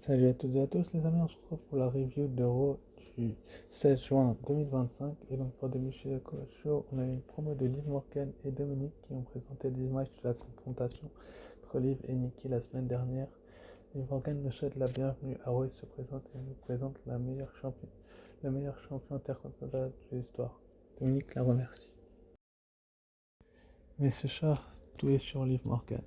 Salut à toutes et à tous les amis, on se retrouve pour la review de Raw du 16 juin 2025. Et donc pour débuter le show, on a eu une promo de Liv Morgan et Dominique qui ont présenté des images de la confrontation entre Liv et Nikki la semaine dernière. Liv Morgan nous souhaite la bienvenue à Raw et se présente et nous présente le meilleur champion intercontinental de l'histoire. Dominique la remercie. Mais ce soir, tout est sur Liv Morgan.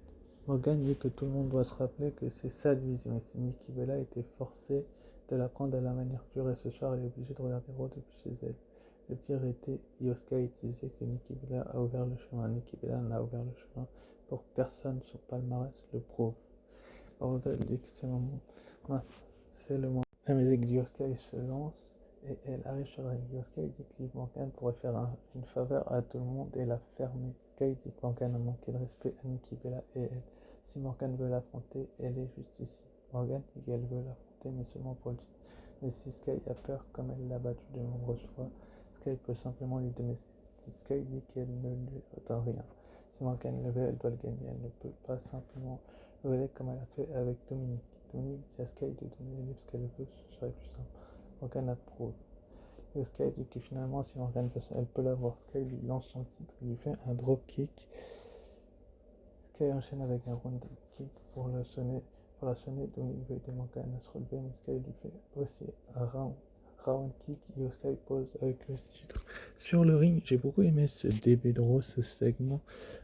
Morgan dit que tout le monde doit se rappeler que c'est sa division et si Nikki Bella était forcée de la prendre de la manière dure et ce soir elle est obligée de regarder Raw depuis chez elle. Le pire était, Io Sky disait que Nikki Bella a ouvert le chemin. Nikki Bella n'a ouvert le chemin pour personne, son palmarès le prouve. Bordel dit que c'est le moment. La musique d'Io Sky se lance et elle arrive sur le ring. Io Sky dit que Liv Morgan pourrait faire une faveur à tout le monde et la fermer. Sky dit que Morgan a manqué de respect à Nikki Bella et elle. Si Morgan veut l'affronter, elle est juste ici. Morgan dit qu'elle veut l'affronter, mais seulement pour le titre. Mais si Sky a peur, comme elle l'a battu de nombreuses fois, Sky peut simplement lui donner. Sky dit qu'elle ne lui donne rien. Si Morgan le veut, elle doit le gagner. Elle ne peut pas simplement le voler comme elle a fait avec Dominique. Dominique dit à Sky de donner ce qu'elle veut, ce serait plus simple. Morgan approuve. Et Sky dit que finalement, si Morgan veut, elle peut l'avoir. Sky lui lance son titre, il lui fait un drop kick. Sky enchaîne avec un round kick pour la sonner. Dominique veut aider Morgan à se relever, mais Sky lui fait aussi un round kick. Et Sky pose avec le titre sur le ring. J'ai beaucoup aimé ce début de Raw, ce segment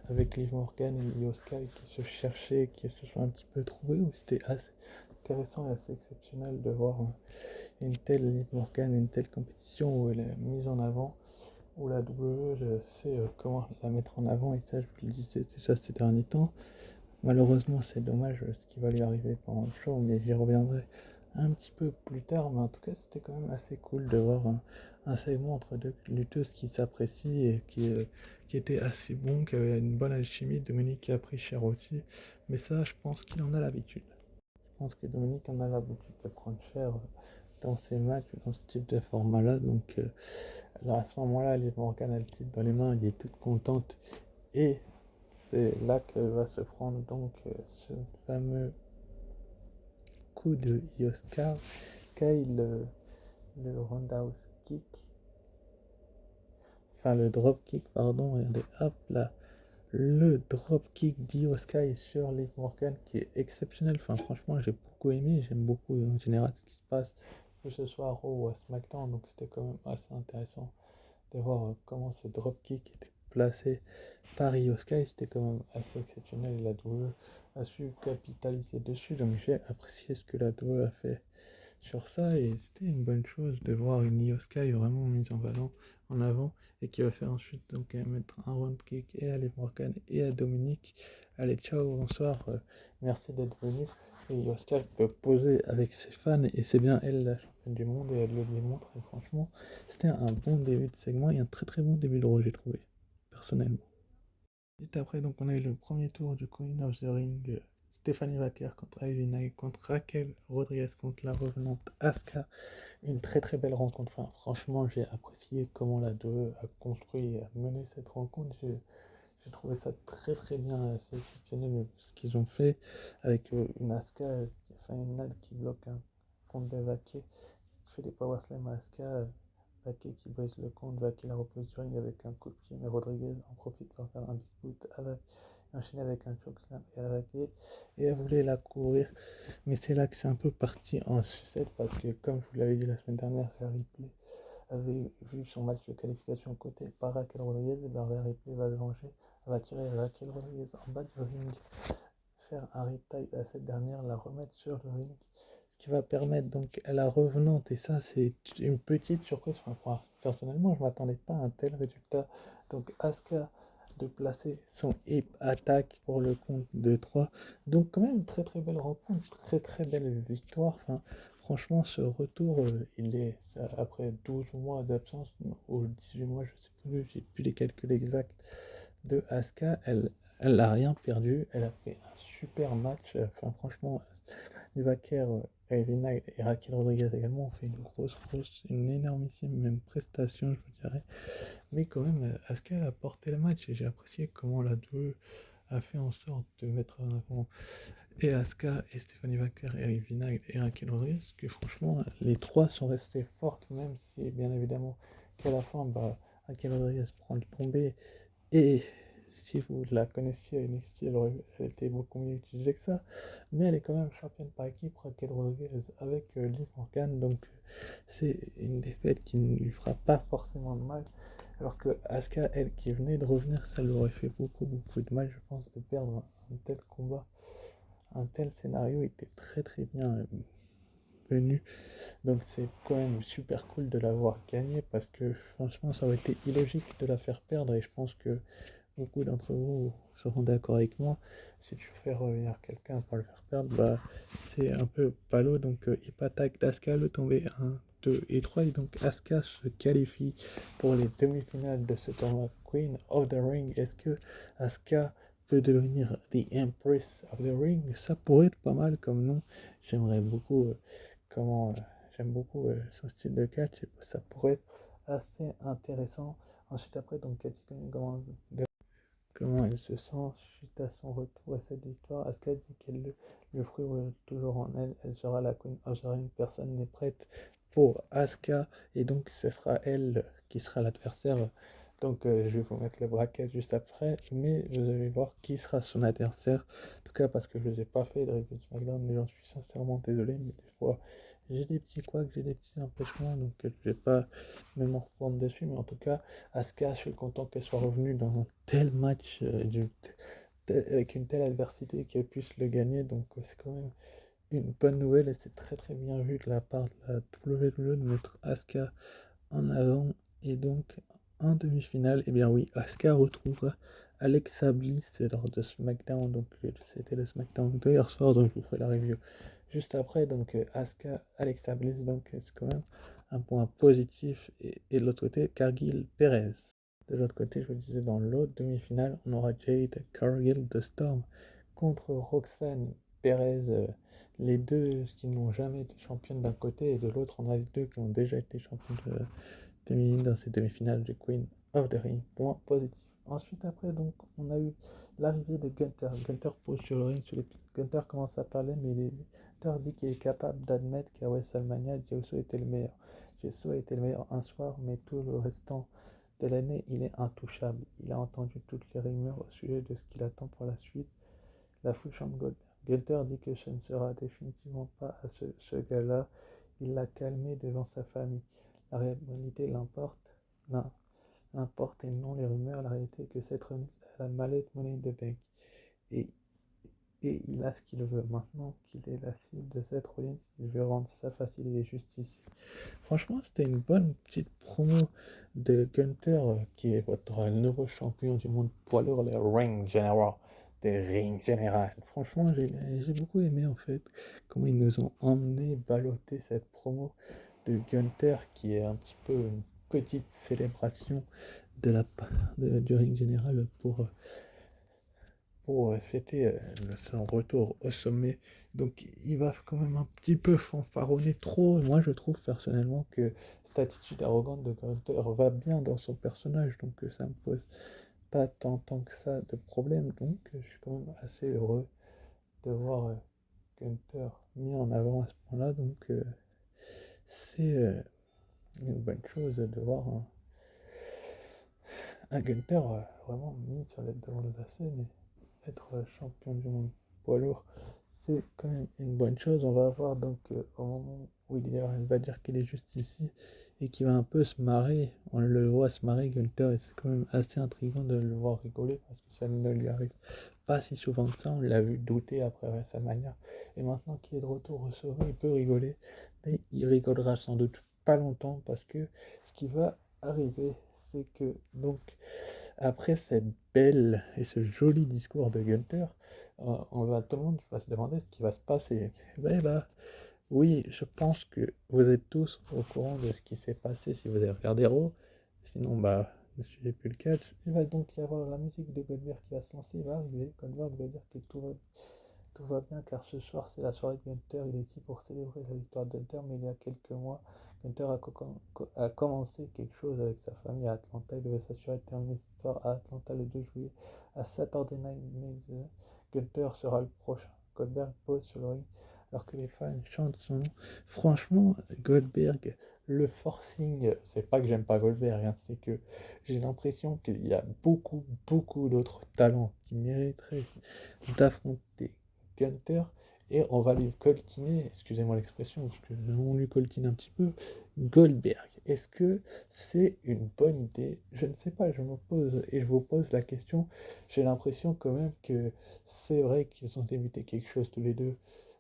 avec Liv Morgan et Io Sky qui se cherchaient, qui se sont un petit peu trouvés, où c'était assez intéressant et assez exceptionnel de voir une telle Liv Morgan, une telle compétition où elle est mise en avant, où la WWE sait comment la mettre en avant, et ça je vous le disais déjà ces derniers temps. Malheureusement c'est dommage ce qui va lui arriver pendant le show, mais j'y reviendrai un petit peu plus tard, mais en tout cas c'était quand même assez cool de voir un segment entre deux lutteuses qui s'apprécient et qui était assez bon, qui avait une bonne alchimie. Dominique qui a pris cher aussi, mais ça je pense qu'il en a l'habitude. Je pense que Dominique en a l'habitude de prendre cher dans ces matchs, dans ce type de format-là. Donc alors à ce moment-là, Liv Morgan a le titre dans les mains, elle est toute contente. Et c'est là qu'elle va se prendre donc ce fameux coup de Yoska, le roundhouse kick, enfin le drop kick, pardon, regardez, hop là, le dropkick d'Io Sky sur Liv Morgan qui est exceptionnel. Enfin, franchement, j'ai beaucoup aimé. J'aime beaucoup en général ce qui se passe, que ce soit à Raw ou à SmackDown. Donc, c'était quand même assez intéressant de voir comment ce dropkick était placé par Io Sky. C'était quand même assez exceptionnel. La WWE a su capitaliser dessus. Donc, j'ai apprécié ce que la WWE a fait sur ça et c'était une bonne chose de voir une Io Sky vraiment mise en avant et qui va faire ensuite donc mettre un round kick et à Liv Morgan et à Dominique. Allez, ciao, bonsoir, merci d'être venu. Et Io Sky peut poser avec ses fans et c'est bien elle la championne du monde et elle le démontre et franchement c'était un bon début de segment et un très très bon début de Raw j'ai trouvé personnellement. Juste après, donc, on a eu le premier tour du Queen of the Ring. Stephanie Vaquer contre Ivy Knight, contre Raquel Rodriguez, contre la revenante Asuka. Une très très belle rencontre. Enfin, franchement, j'ai apprécié comment la 2 a construit et a mené cette rencontre. J'ai trouvé ça très très bien, assez exceptionnel ce qu'ils ont fait avec une Asuka, enfin une Nad qui bloque un compte de Vaquer, qui fait des power slam à Asuka. Vaquer qui brise le compte, Vaquer la repose du ring avec un coup de pied, mais Rodriguez en profite pour faire un big boot, enchaîner avec un chokeslam et à Vaquer, et elle voulait la courir, mais c'est là que c'est un peu parti en sucette parce que, comme je vous l'avais dit la semaine dernière, Ripley avait vu son match de qualification côté par Raquel Rodriguez, et ben Ripley va se venger, elle va tirer Raquel Rodriguez en bas du ring, faire un riptide à cette dernière, la remettre sur le ring, ce qui va permettre donc à la revenante, et ça c'est une petite surprise, enfin, personnellement je m'attendais pas à un tel résultat, donc Asuka de placer son hip attack pour le compte de 3. Donc quand même très très belle rencontre, très très belle victoire. Enfin, franchement ce retour, il est après 12 mois d'absence, ou 18 mois, je sais plus, j'ai plus les calculs exacts de Asuka. Elle n'a rien perdu, elle a fait un super match. Enfin franchement, Vaquer, Ivy Knight et Raquel Rodriguez également ont fait une énormissime même prestation, je vous dirais. Mais quand même, Asuka a porté le match et j'ai apprécié comment la 2 a fait en sorte de mettre en avant et Asuka et Stephanie Baker et Rivina et Raquel Rodriguez, que franchement, les trois sont restés fortes, même si bien évidemment qu'à la fin, Raquel Rodriguez prend le tombé. Et si vous la connaissiez à NXT, elle était beaucoup mieux utilisée que ça. Mais elle est quand même championne par équipe, Raquel Rodriguez, avec Liv Morgan. Donc c'est une défaite qui ne lui fera pas forcément de mal. Alors que Asuka, elle qui venait de revenir, ça lui aurait fait beaucoup de mal, je pense, de perdre un tel combat. Un tel scénario était très très bien venu. Donc c'est quand même super cool de l'avoir gagné parce que franchement ça aurait été illogique de la faire perdre et je pense que beaucoup d'entre vous seront d'accord avec moi. Si tu fais revenir quelqu'un pour le faire perdre, c'est un peu ballot. Donc Hip Attack d'Asuka le tombé 1, 2 et 3. Et donc Asuka se qualifie pour les demi-finales de ce tournoi Queen of the Ring. Est-ce que Asuka peut devenir The Empress of the Ring? Ça pourrait être pas mal comme nom. J'aimerais beaucoup comment j'aime beaucoup son style de catch et ça pourrait être assez intéressant. Ensuite après donc Katy comment elle se sent suite à son retour à cette victoire. Asuka dit qu'elle le fruit est toujours en elle, elle sera la Queen of the Ring, personne n'est prête pour Asuka et donc ce sera elle qui sera l'adversaire. Donc je vais vous mettre le bracket juste après, mais vous allez voir qui sera son adversaire. En tout cas parce que je ne les ai pas fait de review de SmackDown, mais j'en suis sincèrement désolé, mais des fois j'ai des petits couacs, j'ai des petits empêchements, donc je vais pas me morfondre dessus, mais en tout cas Asuka, je suis content qu'elle soit revenue dans un tel match avec une telle adversité qu'elle puisse le gagner. Donc c'est quand même une bonne nouvelle et c'est très très bien vu de la part de la WWE de mettre Asuka en avant. Et donc en demi-finale, et bien oui, Asuka retrouvera Alexa Bliss lors de SmackDown. Donc c'était le SmackDown de hier soir, donc je vous ferai la review juste après. Donc Asuka, Alexa Bliss, donc c'est quand même un point positif. Et de l'autre côté, Cargill Perez. De l'autre côté, je vous disais, dans l'autre demi-finale, on aura Jade Cargill de Storm contre Roxanne Perez. Les deux qui n'ont jamais été championnes d'un côté et de l'autre, on a les deux qui ont déjà été championnes féminines dans ces demi-finales du Queen of the Ring. Point positif. Ensuite, après, donc, on a eu l'arrivée de Gunther. Gunther pose sur le ring, Gunther commence à parler, mais Gunther dit qu'il est capable d'admettre qu'à WrestleMania, Jey était le meilleur. Jey a été le meilleur un soir, mais tout le restant de l'année, il est intouchable. Il a entendu toutes les rumeurs au sujet de ce qu'il attend pour la suite. La foule chante Gunther. Gunther dit que ce ne sera définitivement pas à ce gars-là. Il l'a calmé devant sa famille. La réalité l'importe et non les rumeurs. La réalité est que cette remise à la mallette monnaie de bank. Et, et il a ce qu'il veut. Maintenant qu'il est la cible de cette remise, il veut rendre ça facile et justice. Franchement, c'était une bonne petite promo de Gunther, qui est votre nouveau champion du monde poids lourd, le Ring General. Des Ring General. Franchement, j'ai beaucoup aimé en fait comment ils nous ont emmené balloter cette promo de Gunther, qui est un petit peu une petite célébration de la part du Ring General pour fêter son retour au sommet. Donc il va quand même un petit peu fanfaronner trop. Moi je trouve personnellement que cette attitude arrogante de Gunther va bien dans son personnage, donc ça me pose pas tant que ça de problème. Donc je suis quand même assez heureux de voir Gunther mis en avant à ce point-là. Donc c'est une bonne chose de voir un Gunther vraiment mis sur le devant de la scène et être champion du monde poids lourd. C'est quand même une bonne chose. On va voir donc au moment où il va dire qu'il est juste ici et qu'il va un peu se marrer. On le voit se marrer, Gunther, et c'est quand même assez intriguant de le voir rigoler parce que ça ne lui arrive pas si souvent que ça. On l'a vu douter après sa manière. Et maintenant qu'il est de retour au sommet, il peut rigoler. Mais il rigolera sans doute pas longtemps parce que ce qui va arriver, c'est que donc après cette belle et ce joli discours de Gunther, tout le monde va se demander ce qui va se passer. Oui, je pense que vous êtes tous au courant de ce qui s'est passé si vous avez regardé Raw. Sinon, ne suivez plus le catch. Il va donc y avoir la musique de Goldberg qui va se lancer, il va arriver. Goldberg va dire que tout va tout va bien car ce soir c'est la soirée de Gunther. Il est ici pour célébrer la victoire de Gunther, mais il y a quelques mois, Gunther a commencé quelque chose avec sa famille à Atlanta. Il devait s'assurer de terminer cette histoire à Atlanta le 2 juillet à Saturday Night Main. Gunther sera le prochain. Goldberg pose sur le ring alors que les fans chantent son nom. Franchement, Goldberg, le forcing, c'est pas que j'aime pas Goldberg, hein, c'est que j'ai l'impression qu'il y a beaucoup d'autres talents qui mériteraient d'affronter Gunther et on va lui coltiner, excusez-moi l'expression, parce que on lui coltine un petit peu, Goldberg. Est-ce que c'est une bonne idée? Je ne sais pas, je me pose et je vous pose la question. J'ai l'impression quand même que c'est vrai qu'ils ont débuté quelque chose tous les deux,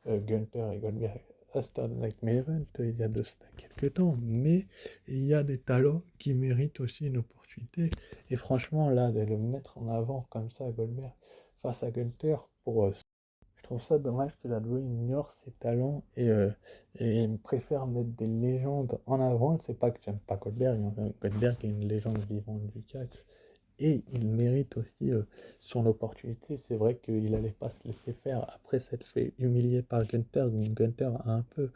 Gunther et Goldberg, à Saturday Night Main Event, il y a de cela quelques temps, mais il y a des talents qui méritent aussi une opportunité. Et franchement, là, de le mettre en avant comme ça, Goldberg, face à Gunther, je trouve ça dommage que la WWE ignore ses talents et préfère mettre des légendes en avant. C'est pas que j'aime pas Goldberg, hein. Goldberg est une légende vivante du catch et il mérite aussi son opportunité. C'est vrai qu'il n'allait pas se laisser faire après s'être fait humilier par Gunther. Gunther a un peu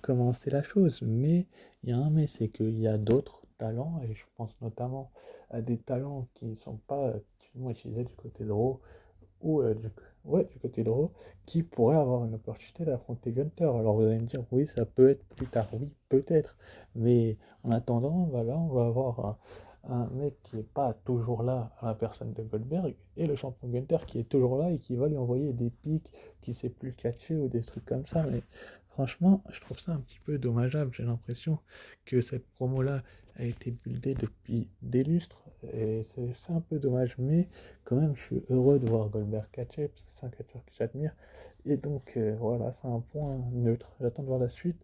commencé la chose, mais il y a un mais, c'est qu'il y a d'autres talents et je pense notamment à des talents qui ne sont pas actuellement utilisés du côté de Raw ou du côté de Raw, qui pourrait avoir une opportunité d'affronter Gunther. Alors vous allez me dire, oui, ça peut être plus tard, oui, peut-être, mais en attendant, voilà, on va avoir un mec qui n'est pas toujours là à la personne de Goldberg, et le champion Gunther qui est toujours là et qui va lui envoyer des pics qui sait plus catcher ou des trucs comme ça, mais franchement, je trouve ça un petit peu dommageable. J'ai l'impression que cette promo-là a été buildée depuis des lustres, et c'est un peu dommage, mais quand même, je suis heureux de voir Goldberg catcher, parce que c'est un catcheur que j'admire. Et donc, voilà, c'est un point neutre. J'attends de voir la suite.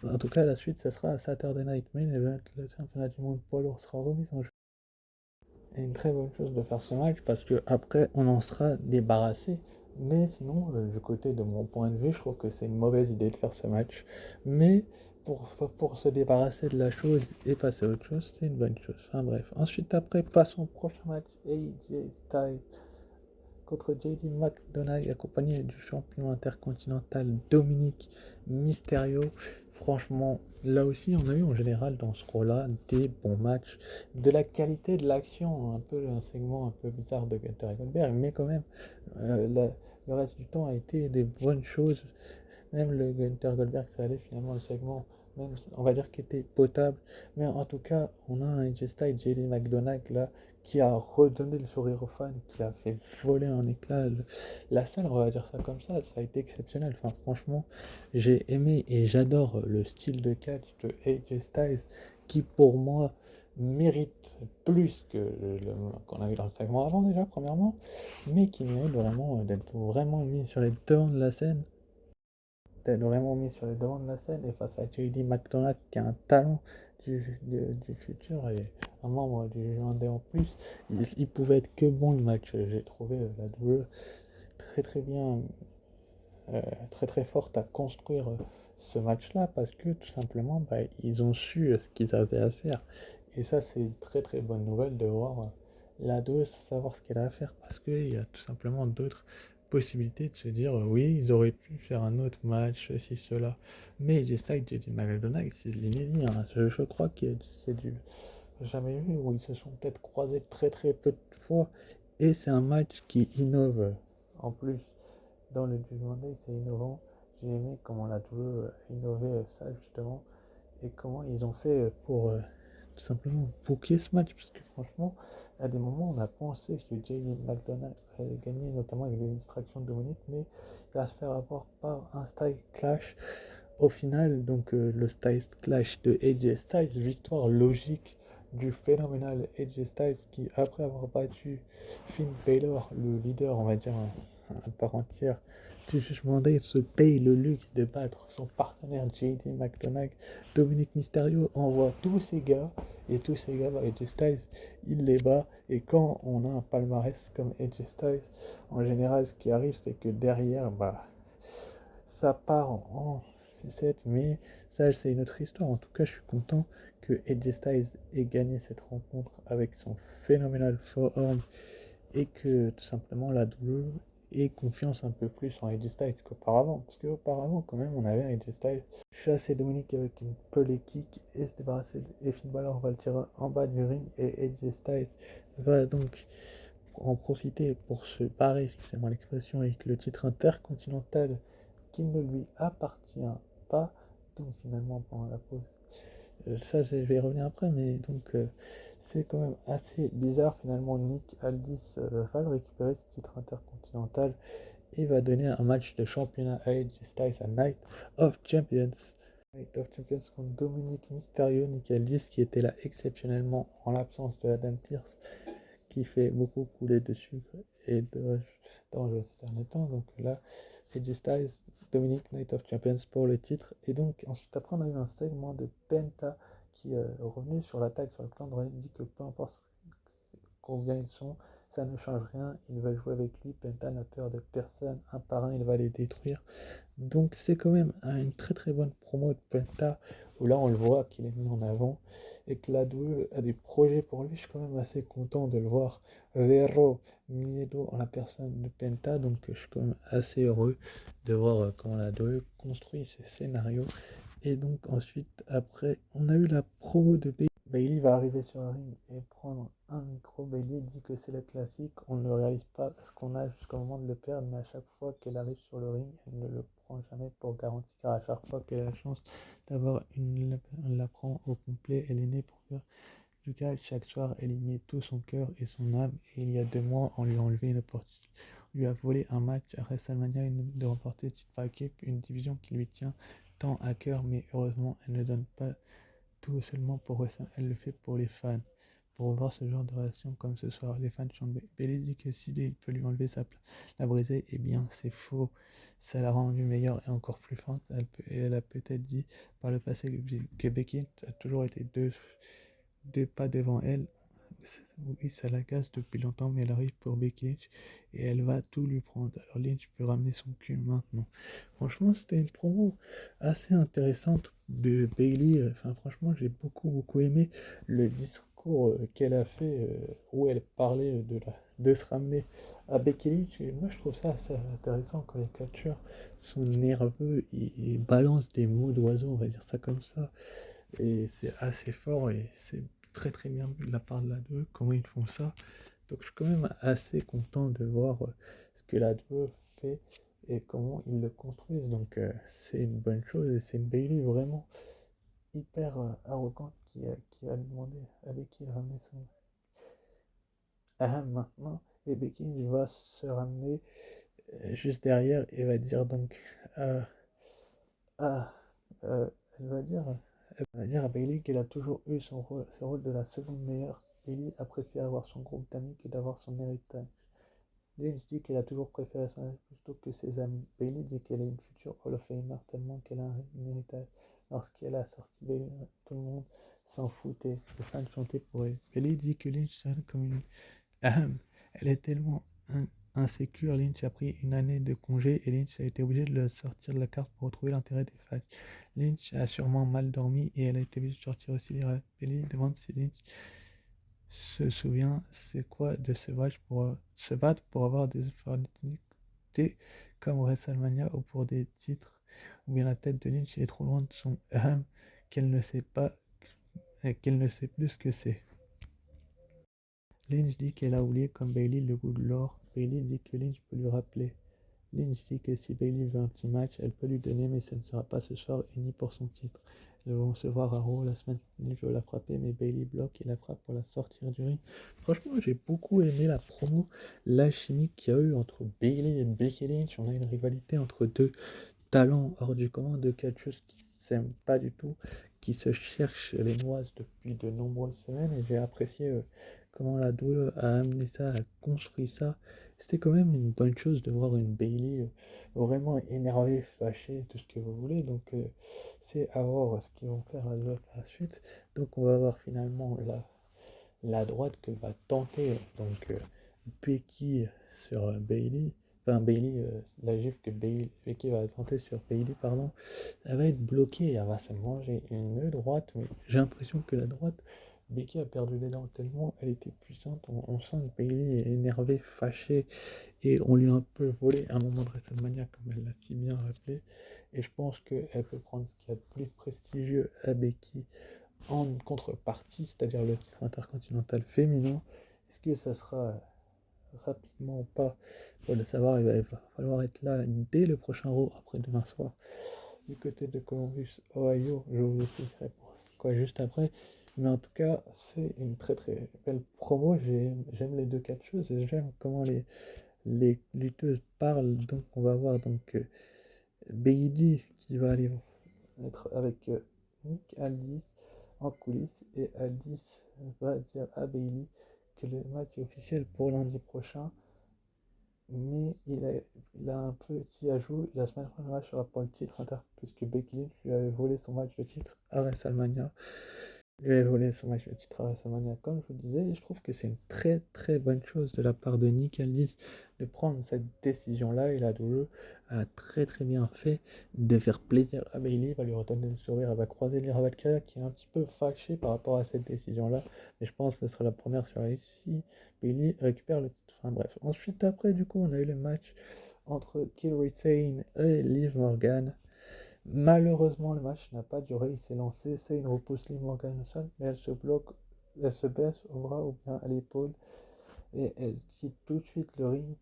En tout cas, la suite, ce sera à Saturday Night Main Event. Le championnat du monde poids lourd sera remis en jeu. Et une très bonne chose de faire ce match, parce que après, on en sera débarrassé. Mais sinon, du côté de mon point de vue, je trouve que c'est une mauvaise idée de faire ce match. Mais pour se débarrasser de la chose et passer à autre chose, c'est une bonne chose. Enfin bref. Ensuite, après, passons au prochain match. AJ Styles contre JD McDonagh, accompagné du champion intercontinental Dominic Mysterio. Franchement, là aussi, on a eu en général dans ce rôle-là des bons matchs, de la qualité de l'action, un peu un segment un peu bizarre de Gunther et Goldberg, mais quand même, le reste du temps a été des bonnes choses. Même le Gunther Goldberg, ça allait finalement le segment, même on va dire qu'il était potable. Mais en tout cas, on a un AJ Styles, JD McDonagh là, qui a redonné le sourire aux fans, qui a fait voler en éclats la salle, on va dire ça comme ça a été exceptionnel. Enfin, franchement, j'ai aimé et j'adore le style de catch de AJ Styles, qui pour moi mérite plus que qu'on a vu dans le segment avant déjà, premièrement, mais qui mérite vraiment d'être vraiment mis sur les devants de la scène, d'être vraiment mis sur les devants de la scène et face à JD McDonagh qui a un talent du futur et un membre du Vendée en plus, il pouvait être que bon le match. J'ai trouvé la WWE très bien, très forte à construire ce match-là parce que tout simplement bah, ils ont su ce qu'ils avaient à faire. Et ça, c'est une très bonne nouvelle de voir la WWE savoir ce qu'elle a à faire parce qu'il y a tout simplement d'autres possibilités de se dire oui, ils auraient pu faire un autre match, ceci, cela. Mais j'essaie de dire McDonald's, c'est de l'inédit. Hein. Je crois que c'est du jamais vu où ils se sont peut-être croisés très peu de fois. Et c'est un match qui innove en plus. Dans le Judgment Day, c'est innovant. J'ai aimé comment la WWE a innové ça justement et comment ils ont fait pour tout simplement booker ce match. Parce que franchement, à des moments, on a pensé que Jay McDonald allait gagner, notamment avec des distractions de Dominic, mais il va se faire avoir par un style clash. Au final, donc le style clash de AJ Styles, victoire logique du phénoménal AJ Styles qui, après avoir battu Finn Balor, le leader, on va dire, à part entière du Judgment Day, se paye le luxe de battre son partenaire JD McDonagh. Dominic Mysterio envoie tous ses gars, et tous ces gars, AJ Styles, il les bat. Et quand on a un palmarès comme AJ Styles, en général, ce qui arrive, c'est que derrière, bah, ça part en sucette, mais ça, c'est une autre histoire. En tout cas, je suis content que AJ Styles ait gagné cette rencontre avec son phénoménal forearm et que tout simplement la douleur ait confiance un peu plus en AJ Styles qu'auparavant. Parce qu'auparavant, quand même, on avait AJ Styles chasser Dominic avec une pelée kick et se débarrasser et Finn Balor va le tirer en bas du ring et AJ Styles va donc en profiter pour se barrer, excusez-moi l'expression, avec le titre intercontinental qui ne lui appartient pas. Donc finalement, pendant la pause, ça je vais y revenir après, mais donc c'est quand même assez bizarre. Finalement, Nick Aldis va le récupérer, ce titre intercontinental, et va donner un match de championnat à AJ Styles à Night of Champions. Night of Champions contre Dominic Mysterio, Nick Aldis qui était là exceptionnellement en l'absence de Adam Pearce, qui fait beaucoup couler de sucre et de d'orge ces derniers temps. Donc là, AJ Styles, Dominic, Night of Champions pour le titre. Et donc ensuite après on a eu un segment de Penta qui est revenu sur l'attaque sur le plan de Ray, dit que peu importe combien ils sont, ça ne change rien, il va jouer avec lui, Penta n'a peur de personne, un par un il va les détruire. Donc c'est quand même une très très bonne promo de Penta, où là on le voit qu'il est mis en avant, et que la WWE a des projets pour lui. Je suis quand même assez content de le voir Vero Miedo en la personne de Penta, donc je suis quand même assez heureux de voir comment la WWE construit ses scénarios. Et donc ensuite, après, on a eu la promo de Bayley. Bayley va arriver sur le ring et prendre un micro. Bayley dit que c'est le classique, on ne le réalise pas parce qu'on a jusqu'au moment de le perdre, mais à chaque fois qu'elle arrive sur le ring, elle ne le prend jamais pour garantie, car à chaque fois qu'elle a la chance d'avoir elle la prend au complet, elle est née pour faire du catch. Chaque soir, elle y met tout son cœur et son âme, et il y a 2 mois, on lui a enlevé une opportunité. On lui a volé un match à WrestleMania de remporter le titre par équipe, une division qui lui tient tant à cœur, mais heureusement, elle ne donne pas tout seulement pour WrestleMania, elle le fait pour les fans. Pour revoir ce genre de relation comme ce soir, les fans chantent. Bayley dit que si il peut lui enlever sa place, la briser, eh bien c'est faux. Ça l'a rendue meilleure et encore plus forte. Elle a peut-être dit par le passé que Becky a toujours été deux pas devant elle. Oui, ça l'agace depuis longtemps, mais elle arrive pour Becky Lynch et elle va tout lui prendre. Alors Lynch peut ramener son cul maintenant. Franchement, c'était une promo assez intéressante de Bayley. Enfin, franchement, j'ai beaucoup aimé le discours qu'elle a fait, où elle parlait de se ramener à Becky Lynch. Et moi, je trouve ça assez intéressant quand les catcheurs sont nerveux et balancent des mots d'oiseau, on va dire ça comme ça. Et c'est assez fort et c'est très bien vu de la part de la 2, comment ils font ça. Donc je suis quand même assez content de voir ce que la 2 fait et comment ils le construisent. Donc c'est une bonne chose et c'est une Bailey vraiment hyper arrogante qui va lui demander à Becky de ramener son maintenant. Et Becky va se ramener juste derrière et va dire donc euh, ah, euh, elle va dire on va dire à Bailey qu'elle a toujours eu son rôle de la seconde meilleure. Bailey a préféré avoir son groupe d'amis que d'avoir son héritage. Lynch dit qu'elle a toujours préféré son héritage plutôt que ses amis. Bailey dit qu'elle est une future Hall of Famer tellement qu'elle a un héritage. Lorsqu'elle a sorti Bailey, tout le monde s'en foutait. Les fans chantaient pour elle. Bailey dit que Lynch sonne comme une elle est tellement insécure. Lynch a pris une année de congé et Lynch a été obligé de le sortir de la carte pour retrouver l'intérêt des fans. Lynch a sûrement mal dormi et elle a été obligée de sortir aussi les rêves. Bailey demande si Lynch se souvient c'est quoi de se battre pour avoir des opportunités comme WrestleMania ou pour des titres, ou bien la tête de Lynch est trop loin de son qu'elle ne sait pas qu'elle ne sait plus ce que c'est. Lynch dit qu'elle a oublié comme Bailey le goût de l'or. Bailey dit que Lynch peut lui rappeler. Lynch dit que si Bailey veut un petit match, elle peut lui donner, mais ce ne sera pas ce soir et ni pour son titre. Elles vont se voir à Raw la semaine. Lynch veut la frapper, mais Bailey bloque et la frappe pour la sortir du ring. Franchement, j'ai beaucoup aimé la promo, la chimie qu'il y a eu entre Bailey et Becky Lynch. On a une rivalité entre deux talents hors du commun, deux catcheuses qui s'aiment pas du tout, qui se cherchent les noises depuis de nombreuses semaines, et j'ai apprécié comment la WWE a amené ça, a construit ça. C'était quand même une bonne chose de voir une Bailey vraiment énervée, fâchée, tout ce que vous voulez. Donc c'est à voir ce qu'ils vont faire la WWE par la suite. Donc on va voir finalement la droite que va tenter Becky sur Bailey. Enfin, Bailey, la gifle que Becky va tenter sur Bailey, pardon, elle va être bloquée, elle va se manger une droite, mais j'ai l'impression que la droite Becky a perdu les dents tellement elle était puissante. On sent que Bailey est énervée, fâchée, et on lui a un peu volé un moment de WrestleMania, comme elle l'a si bien rappelé. Et je pense qu'elle peut prendre ce qu'il y a de plus prestigieux à Becky en contrepartie, c'est-à-dire le titre intercontinental féminin. Est-ce que ça sera rapidement ou pas? Pour le savoir, il va falloir être là dès le prochain Raw, après demain soir, du côté de Columbus, Ohio. Je vous expliquerai pourquoi juste après. Mais en tout cas, c'est une très très belle promo. J'aime les deux catcheuses et j'aime comment les lutteuses parlent. Donc on va voir Bailey qui va aller être avec Nick Aldis en coulisses, et Aldis va dire à Bailey que le match est officiel pour lundi prochain. Mais il a un petit ajout: la semaine prochaine, le match sera pour le titre inter, puisque Becky Lynch lui avait volé son match de titre à WrestleMania. Il avait volé son match de titre à WrestleMania, comme je vous disais, et je trouve que c'est une très très bonne chose de la part de Nick Aldis de prendre cette décision-là, et la WWE a très très bien fait de faire plaisir à Bailey, va lui redonner le sourire, elle va croiser les Valkyria qui est un petit peu fâché par rapport à cette décision-là, mais je pense que ce sera la première soirée si Bailey récupère le titre. Enfin bref, ensuite après du coup on a eu le match entre Kairi Sane et Liv Morgan. Malheureusement, le match n'a pas duré, il s'est lancé. Sane repousse Liv Morgan au sol, mais elle se bloque, elle se baisse au bras ou bien à l'épaule, et elle quitte tout de suite le ring.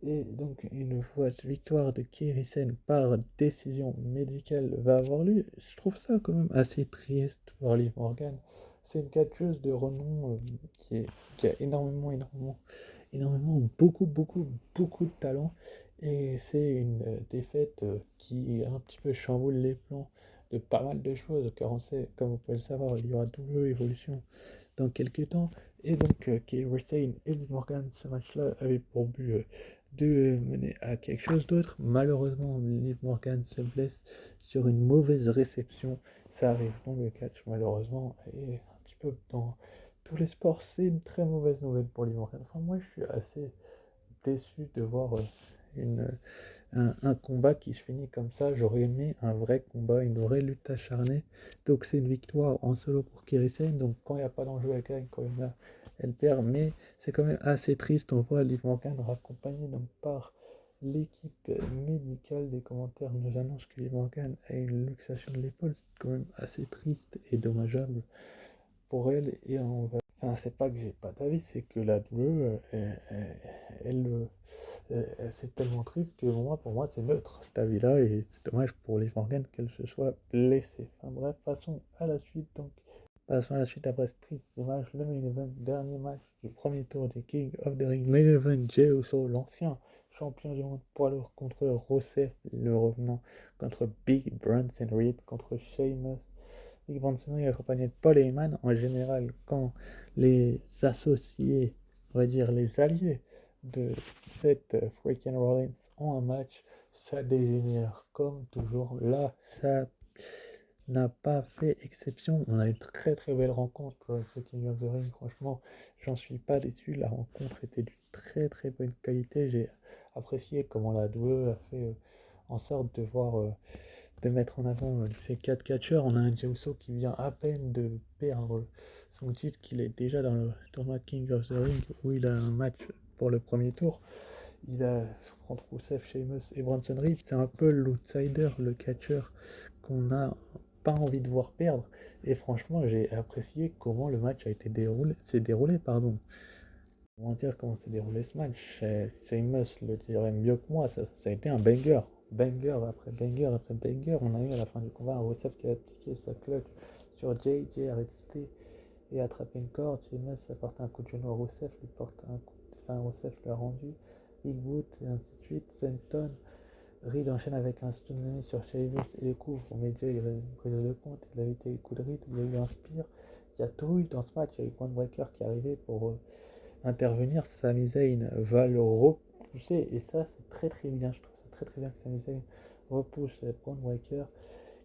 Et donc, une victoire de Kairi Sane par décision médicale va avoir lieu. Je trouve ça quand même assez triste pour Liv Morgan. C'est une catcheuse de renom qui a énormément, beaucoup de talent. Et c'est une défaite qui un petit peu chamboule les plans de pas mal de choses, car on sait, comme vous pouvez le savoir, il y aura double évolution dans quelques temps. Et donc, Kairi Sane et Liv Morgan, ce match-là avait pour but de mener à quelque chose d'autre. Malheureusement, Liv Morgan se blesse sur une mauvaise réception. Ça arrive dans le catch, malheureusement, et un petit peu dans tous les sports, c'est une très mauvaise nouvelle pour Liv Morgan. Enfin, moi, je suis assez déçu de voir une, un combat qui se finit comme ça. J'aurais aimé un vrai combat, une vraie lutte acharnée. Donc c'est une victoire en solo pour Kairi Sane. Donc quand il n'y a pas d'enjeu, elle gagne, quand il y en a, elle perd. Mais c'est quand même assez triste. On voit Liv Morgan raccompagné donc par l'équipe médicale. Des commentaires nous annoncent que Liv Morgan a une luxation de l'épaule. C'est quand même assez triste et dommageable pour elle. Et on va... Enfin, c'est pas que j'ai pas d'avis, c'est que la WWE, c'est tellement triste que pour moi, c'est neutre cet avis-là, et c'est dommage pour les Morgan qu'elle se soit blessée. Enfin bref, passons à la suite. Donc, passons à la suite après ce triste match, le main event, dernier match du premier tour des King of the Ring. Main event, Jey Uso, l'ancien champion du monde poids lourd, contre Rusev, le revenant, contre Big Bronson Reed, contre Sheamus. Big Bronson Reed accompagné de Paul Heyman. En général, quand les associés, on va dire les alliés de cette Freaking Rollins ont un match, ça dégénère comme toujours. Là, ça n'a pas fait exception. On a une très très belle rencontre avec le King of the Ring. Franchement, j'en suis pas déçu. La rencontre était d'une très très bonne qualité. J'ai apprécié comment la WWE a fait en sorte de voir, de mettre en avant ces 4 catcheurs. On a un Jey Uso qui vient à peine de perdre son titre, qu'il est déjà dans le tournoi King of the Ring où il a un match pour le premier tour. Il a contre Rusev, Sheamus et Bronson Reed. C'est un peu l'outsider, le catcheur qu'on n'a pas envie de voir perdre. Et franchement, j'ai apprécié comment le match a été déroulé. C'est déroulé, pardon. Comment dire comment s'est déroulé ce match? Sheamus le dirait mieux que moi. Ça a été un banger. Banger après banger après banger. On a eu à la fin du combat un Rusev qui a appliqué sa clutch sur Jay. Jay a résisté et a attrapé une corde. Sheamus a porté un coup de genou à Rusev. Lui porte un coup. Enfin, Rusev l'a rendu. Big Boot et ainsi de suite. Senton. Reed enchaîne avec un stun sur Sheamus et les coups pour Jay. Il a pris le compte. Il a évité les coups de Reed. Il y a eu un spear. Il y a tout eu dans ce match. Il y a eu Point Breaker qui est arrivé pour intervenir. Sami Zayn va le repousser, et ça c'est très très bien. Je trouve ça très très bien que Sami Zayn repousse le Braun Breaker.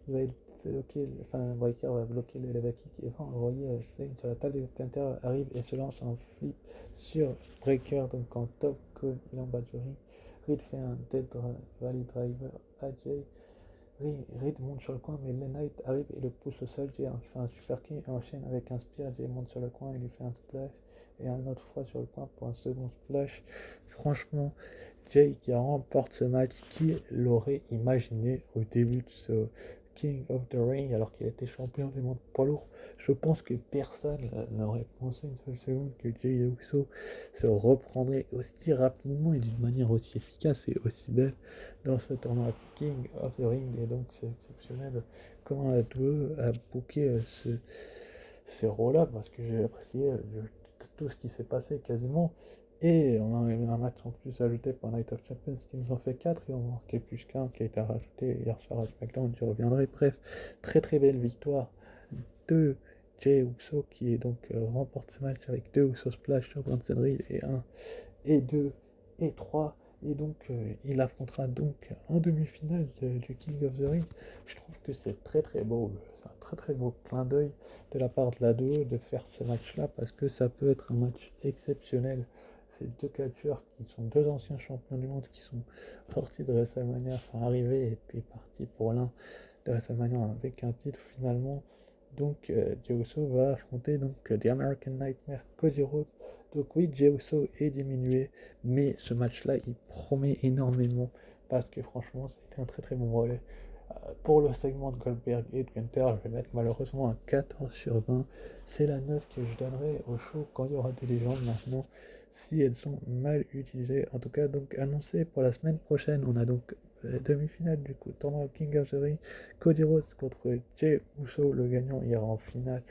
Il va bloquer, enfin Breaker va bloquer le leva kick et va envoyer Zayn sur la table. De Hunter arrive et se lance en flip sur Breaker, donc en top call, il est en bas du ring. Reed fait un Dead Valley Driver à Jay. Reed monte sur le coin, mais LA Knight arrive et le pousse au sol. Jay fait un super king et enchaîne avec un spear. Jay monte sur le coin, il lui fait un splash. Et un autre fois sur le coin pour un second splash. Franchement, Jay qui remporte ce match, qui l'aurait imaginé au début de ce King of the Ring alors qu'il était champion du monde poids lourd. Je pense que personne n'aurait pensé une seule seconde que Jay Uso se reprendrait aussi rapidement et d'une manière aussi efficace et aussi belle dans ce tournoi King of the Ring. Et donc c'est exceptionnel comment AEW a booké ce rôle-là parce que j'ai apprécié tout ce qui s'est passé quasiment. Et on a eu un match en plus ajouté pour Night of Champions qui nous en fait 4 et on en marquait plus qu'un qui a été rajouté hier soir à SmackDown, j'y reviendrai. Bref, très très belle victoire de Jey Uso qui est donc remporte ce match avec 2 Uso Splash sur Bronson Reed et 1 et 2 et 3. Et donc il affrontera donc en demi-finale du King of the Ring. Je trouve que c'est très très beau. C'est un très très beau clin d'œil de la part de la l'AEW de faire ce match-là parce que ça peut être un match exceptionnel. Ces deux catcheurs qui sont deux anciens champions du monde qui sont sortis de WrestleMania, enfin arrivés et puis partis pour l'un de WrestleMania avec un titre finalement. Donc Jey Uso va affronter donc The American Nightmare Cody Rhodes. Donc oui, Jey Uso est diminué, mais ce match-là, il promet énormément parce que franchement, c'était un très très bon relais. Pour le segment de Goldberg et de Gunther, je vais mettre malheureusement un 14 sur 20. C'est la note que je donnerai au show quand il y aura des légendes maintenant, si elles sont mal utilisées. En tout cas, donc annoncé pour la semaine prochaine, on a donc demi-finale du coup, tournoi King of the Ring, Cody Rhodes contre Jey Uso, le gagnant ira en finale.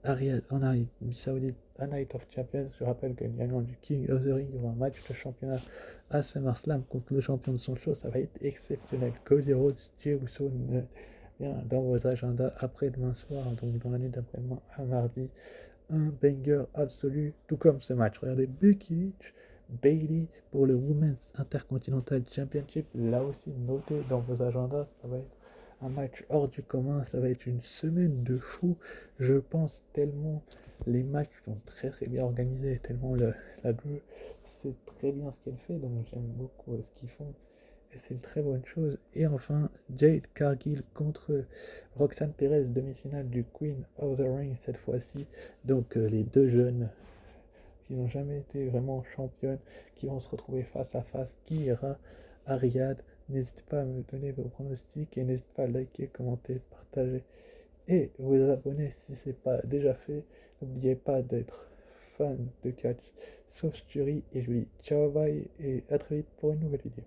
Ariel en Arabie Saoudite à Night of Champions. Je rappelle que le gagnant du King of the Ring aura un match de championnat à SummerSlam contre le champion de son show. Ça va être exceptionnel. Cody Rhodes, Jey Uso, bien dans vos agendas après demain soir, donc dans la nuit d'après-demain à mardi. Un banger absolu, tout comme ce match. Regardez Becky Lynch, Bayley pour le Women's Intercontinental Championship. Là aussi, notez dans vos agendas, ça va être un match hors du commun, ça va être une semaine de fou, je pense, tellement les matchs sont très très bien organisés, tellement la double c'est très bien ce qu'elle fait, donc j'aime beaucoup ce qu'ils font. Et c'est une très bonne chose. Et enfin, Jade Cargill contre Roxanne Perez, demi-finale du Queen of the Ring cette fois-ci. Donc les deux jeunes qui n'ont jamais été vraiment championnes, qui vont se retrouver face à face, qui ira à Riyad. N'hésitez pas à me donner vos pronostics et n'hésitez pas à liker, commenter, partager et vous abonner si ce n'est pas déjà fait. N'oubliez pas d'être fan de catch, sauf Sturi, et je vous dis ciao bye et à très vite pour une nouvelle vidéo.